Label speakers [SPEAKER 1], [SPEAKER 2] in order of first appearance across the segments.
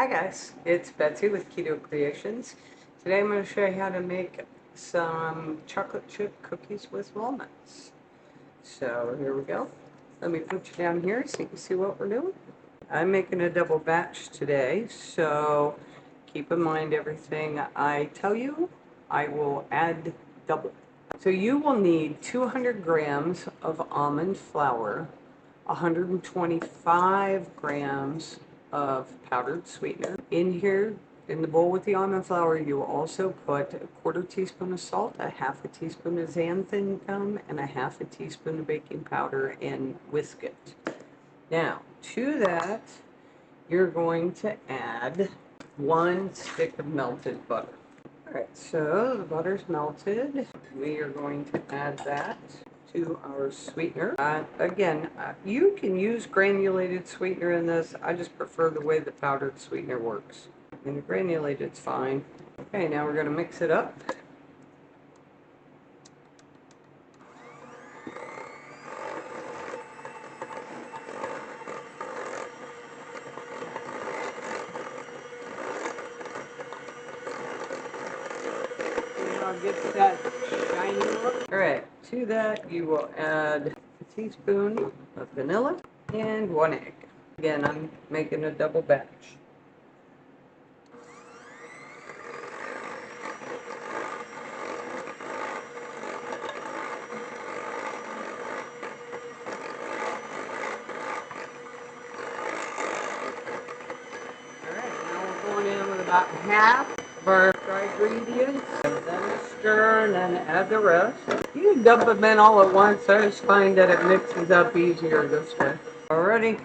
[SPEAKER 1] Hi guys, it's Betsy with Keto Creations. Today I'm going to show you how to make some chocolate chip cookies with walnuts. So here we go. Let me put you down here so you can see what we're doing. I'm making a double batch today, so keep in mind everything I tell you, I will add double. So you will need 200 grams of almond flour, 125 grams of powdered sweetener. In here, in the bowl with the almond flour, you will also put a quarter teaspoon of salt, a half a teaspoon of xanthan gum, and a half a teaspoon of baking powder, and whisk it. Now, to that, you're going to add 1 stick of melted butter. Alright, so the butter's melted. We are going to add that to our sweetener. Again, you can use granulated sweetener in this. I just prefer the way the powdered sweetener works. And the granulated's fine. Okay, now we're going to mix it up. I'll get that shiny look. Alright, to that you will add a teaspoon of vanilla and 1 egg. Again, I'm making a double batch. Alright, now we're going in with about half of our dry ingredients, and then stir and then add the rest. You can dump them in all at once. I just find that it mixes up easier this way. Alrighty,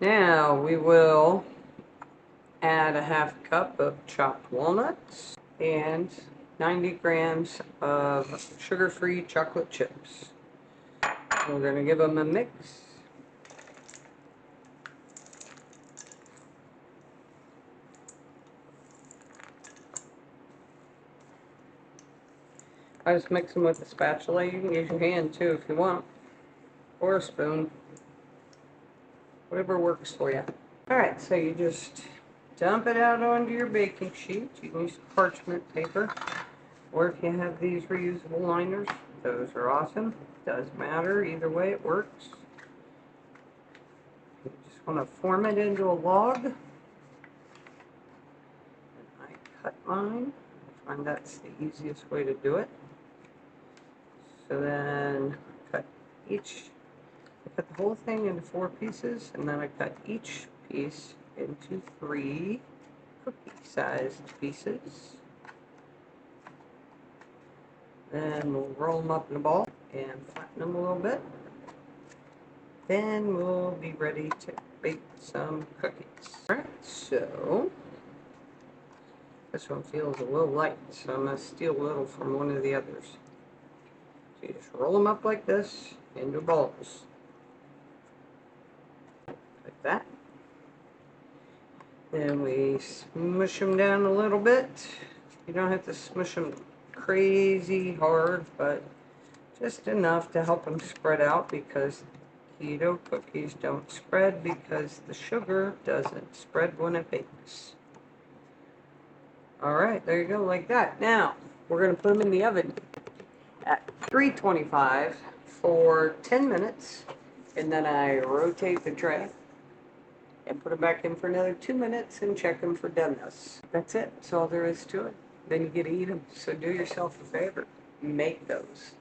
[SPEAKER 1] now we will add a half cup of chopped walnuts and 90 grams of sugar-free chocolate chips. We're going to give them a mix. I just mix them with a spatula. You can use your hand too if you want, or a spoon, whatever works for you. Alright, so you just dump it out onto your baking sheet. You can use parchment paper, or if you have these reusable liners, those are awesome. Doesn't matter, either way it works. You just want to form it into a log. And I cut mine. I find that's the easiest way to do it. So then cut the whole thing into 4 pieces, and then I cut each piece into 3 cookie-sized pieces. Then we'll roll them up in a ball and flatten them a little bit. Then we'll be ready to bake some cookies. Alright, so this one feels a little light, so I'm going to steal a little from one of the others. So you just roll them up like this into balls. Like that. Then we smush them down a little bit. You don't have to smush them crazy hard, but just enough to help them spread out, because keto cookies don't spread because the sugar doesn't spread when it bakes. Alright, there you go, like that. Now, we're going to put them in the oven at 325 for 10 minutes, and then I rotate the tray and put them back in for another 2 minutes and check them for doneness. That's it. That's all there is to it. Then you get to eat them. So do yourself a favor. Make those.